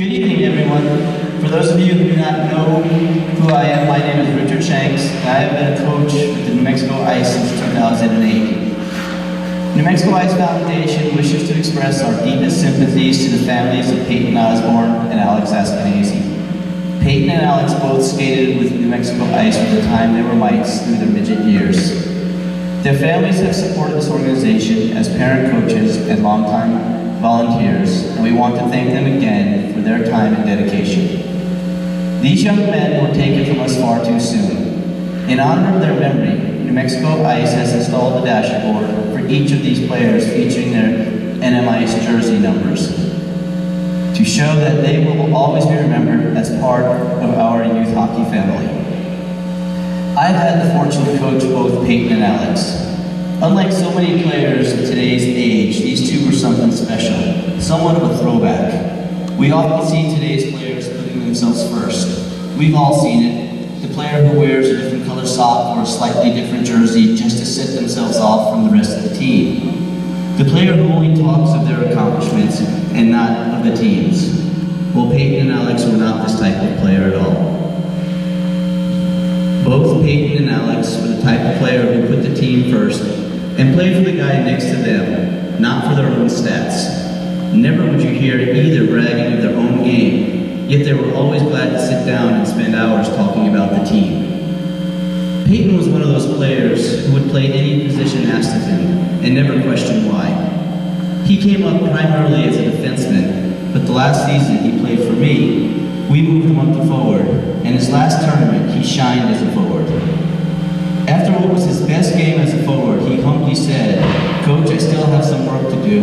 Good evening, everyone. For those of you who do not know who I am, my name is Richard Shanks, and I have been a coach with the New Mexico ICE since 2008. New Mexico ICE Foundation wishes to express our deepest sympathies to the families of Peyton Osborne and Alex Askenazy. Peyton and Alex both skated with New Mexico ICE from the time they were mites through their midget years. Their families have supported this organization as parent coaches and longtime volunteers, and we want to thank them again for their time and dedication. These young men were taken from us far too soon. In honor of their memory, New Mexico ICE has installed a dashboard for each of these players featuring their NMICE jersey numbers to show that they will always be remembered as part of our youth hockey family. I've had the fortune to coach both Peyton and Alex. Unlike so many players of today's age, these two were something special, somewhat of a throwback. We often see today's players putting themselves first. We've all seen it. The player who wears a different color sock or a slightly different jersey just to set themselves off from the rest of the team. The player who only talks of their accomplishments and not of the team's. Well, Peyton and Alex were not this type of player at all. Both Peyton and Alex were the type of player who put the team first and played for the guy next to them, not for their own stats. Never would you hear either bragging of their own game, yet they were always glad to sit down and spend hours talking about the team. Peyton was one of those players who would play any position asked of him and never questioned why. He came up primarily as a defenseman, but the last season he played for me, we moved him up to forward, and his last tournament he shined as a forward. After what was his best game as a forward, he humbly said, "Coach, I still have some work to do,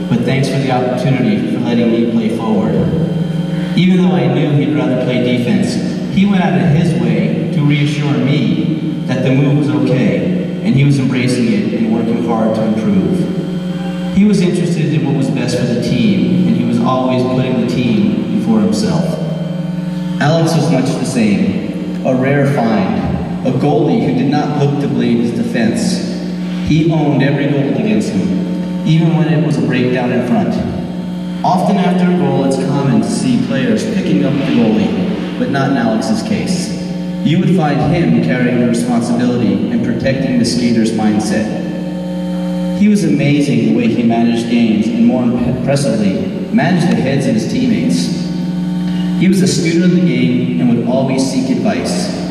but thanks for the opportunity for letting me play forward." Even though I knew he'd rather play defense, he went out of his way to reassure me that the move was okay, and he was embracing it and working hard to improve. He was interested in what was best for the team, and he was always putting the team before himself. Alex was much the same, a rare find. A goalie who did not look to blame his defense. He owned every goal against him, even when it was a breakdown in front. Often after a goal, it's common to see players picking up the goalie, but not in Alex's case. You would find him carrying the responsibility and protecting the skater's mindset. He was amazing the way he managed games, and more impressively, managed the heads of his teammates. He was a student of the game and would always seek advice.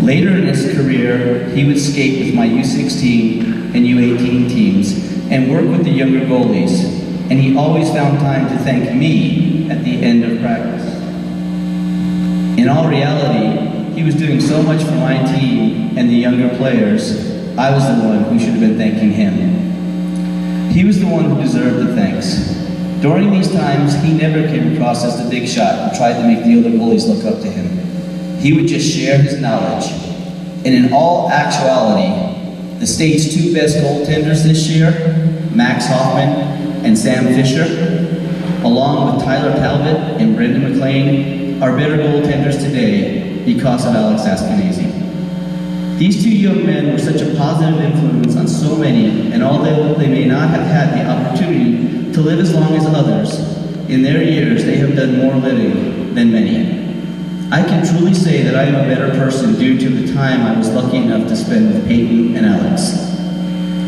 Later in his career, he would skate with my U16 and U18 teams and work with the younger goalies, and he always found time to thank me at the end of practice. In all reality, he was doing so much for my team and the younger players, I was the one who should have been thanking him. He was the one who deserved the thanks. During these times, he never came across as the big shot and tried to make the other goalies look up to him. He would just share his knowledge. And in all actuality, the state's two best goaltenders this year, Max Hoffman and Sam Fisher, along with Tyler Talbot and Brendan McLean, are better goaltenders today because of Alex Askenazy. These two young men were such a positive influence on so many, and although they may not have had the opportunity to live as long as others, in their years they have done more living than many. I can truly say that I am a better person due to the time I was lucky enough to spend with Peyton and Alex.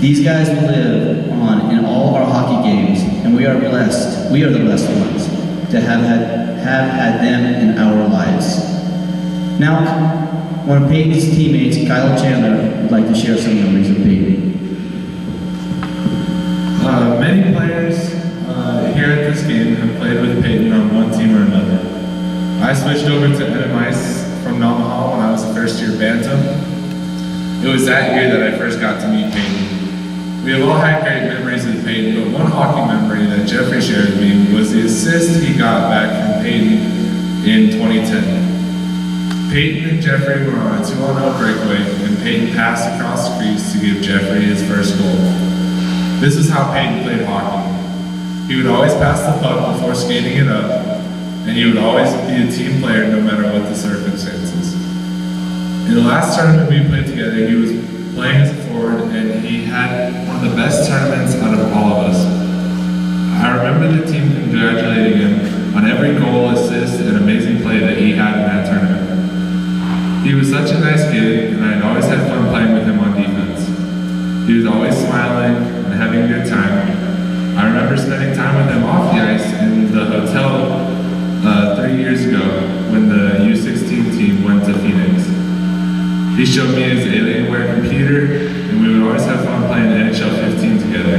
These guys will live on in all our hockey games, and we are the blessed ones, to have had them in our lives. Now, one of Peyton's teammates, Kyle Chandler, would like to share some memories of Peyton. Many players here at this game have played with Peyton on one team or another. I switched over to NMICE from Namaha when I was a first-year Bantam. It was that year that I first got to meet Peyton. We have all had great memories with Peyton, but one hockey memory that Jeffrey shared with me was the assist he got back from Peyton in 2010. Peyton and Jeffrey were on a 2-on-0 breakaway, and Peyton passed across the crease to give Jeffrey his first goal. This is how Peyton played hockey. He would always pass the puck before skating it up, and he would always be a team player no matter what the circumstances. In the last tournament we played together, he was playing as a forward, and he had one of the best tournaments out of all of us. I remember the team congratulating him on every goal, such a nice kid, and I'd always had fun playing with him on defense. He was always smiling and having a good time. I remember spending time with him off the ice in the hotel 3 years ago when the U16 team went to Phoenix. He showed me his Alienware computer, and we would always have fun playing NHL 15 together.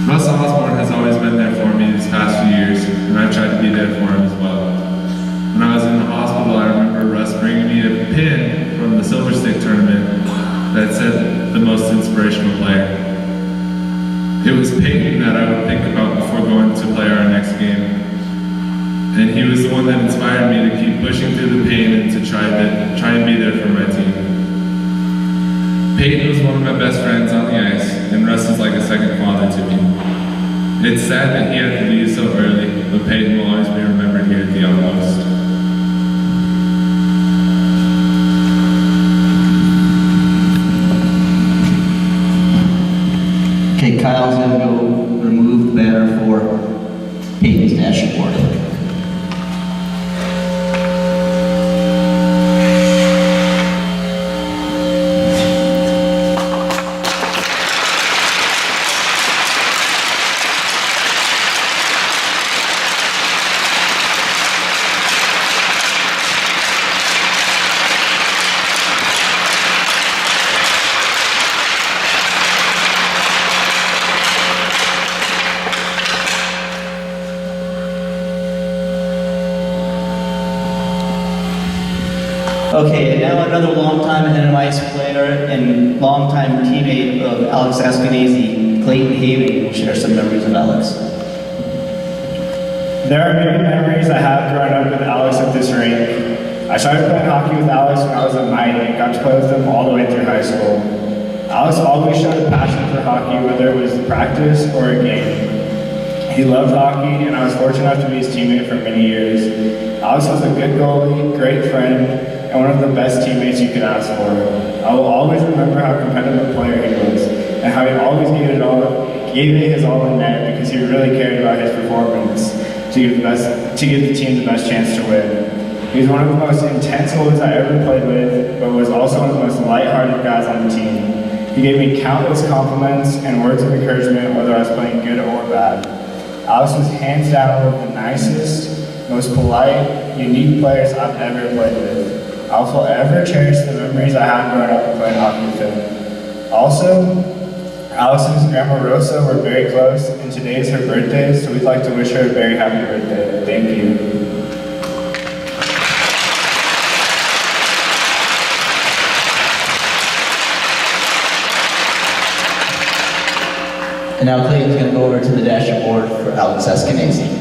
Russ Osborne has always been there for me these past few years, and I've tried to be there for him as well. When I was in the hospital, I remember Russ bringing me a pin from the Silver Stick tournament that said the most inspirational player. It was Peyton that I would think about before going to play our next game. And he was the one that inspired me to keep pushing through the pain and to try and be there for my team. Peyton was one of my best friends on the ice, and Russ is like a second father to me. It's sad that he had to leave so early, but Peyton will always be remembered here at the Outpost. Okay, Kyle's gonna go remove the banner for Peyton's dashboard. Okay, and now another longtime NMICE player and longtime teammate of Alex Askenazy, Clayton Haven, will share some memories of Alex. There are many memories I have growing up with Alex at this rink. I started playing hockey with Alex when I was at Mighty and got to play with him all the way through high school. Alex always showed a passion for hockey, whether it was practice or a game. He loved hockey, and I was fortunate enough to be his teammate for many years. Alex was a good goalie, great friend, and one of the best teammates you could ask for. I will always remember how competitive a player he was, and how he always gave it his all in net because he really cared about his performance to give the team the best chance to win. He was one of the most intense goalies I ever played with, but was also one of the most lighthearted guys on the team. He gave me countless compliments and words of encouragement, whether I was playing good or bad. Alex was hands down one of the nicest, most polite, unique players I've ever played with. I'll forever cherish the memories I had growing up and playing hockey with him. Also, Alex and his grandma Rosa were very close, and today is her birthday, so we'd like to wish her a very happy birthday. Thank you. And now Clayton's going to go over to the dashboard for Alex Askenazy.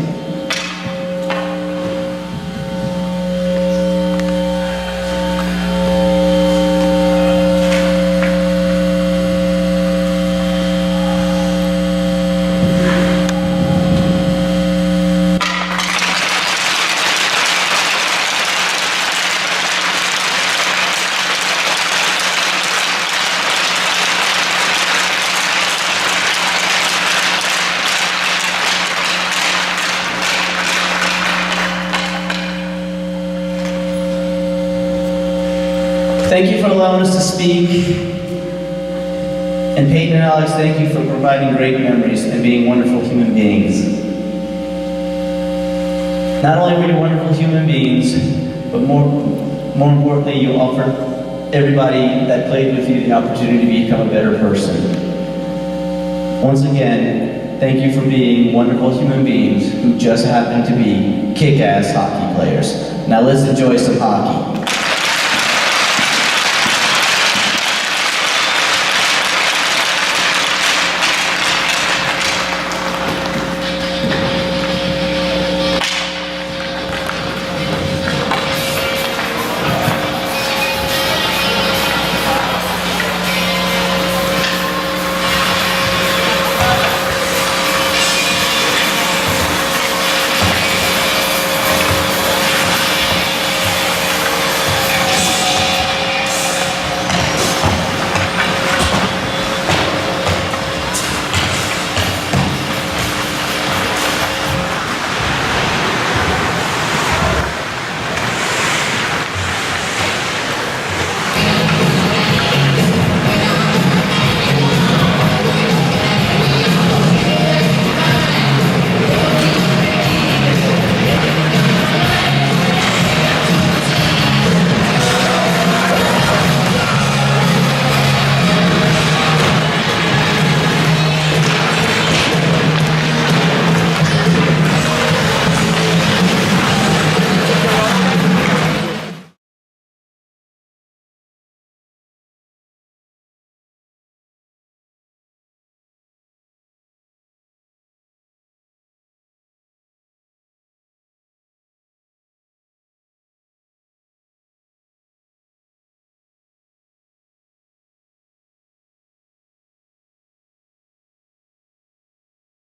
Thank you for allowing us to speak. And Peyton and Alex, thank you for providing great memories and being wonderful human beings. Not only were you wonderful human beings, but more importantly, you offered everybody that played with you the opportunity to become a better person. Once again, thank you for being wonderful human beings who just happen to be kick-ass hockey players. Now let's enjoy some hockey.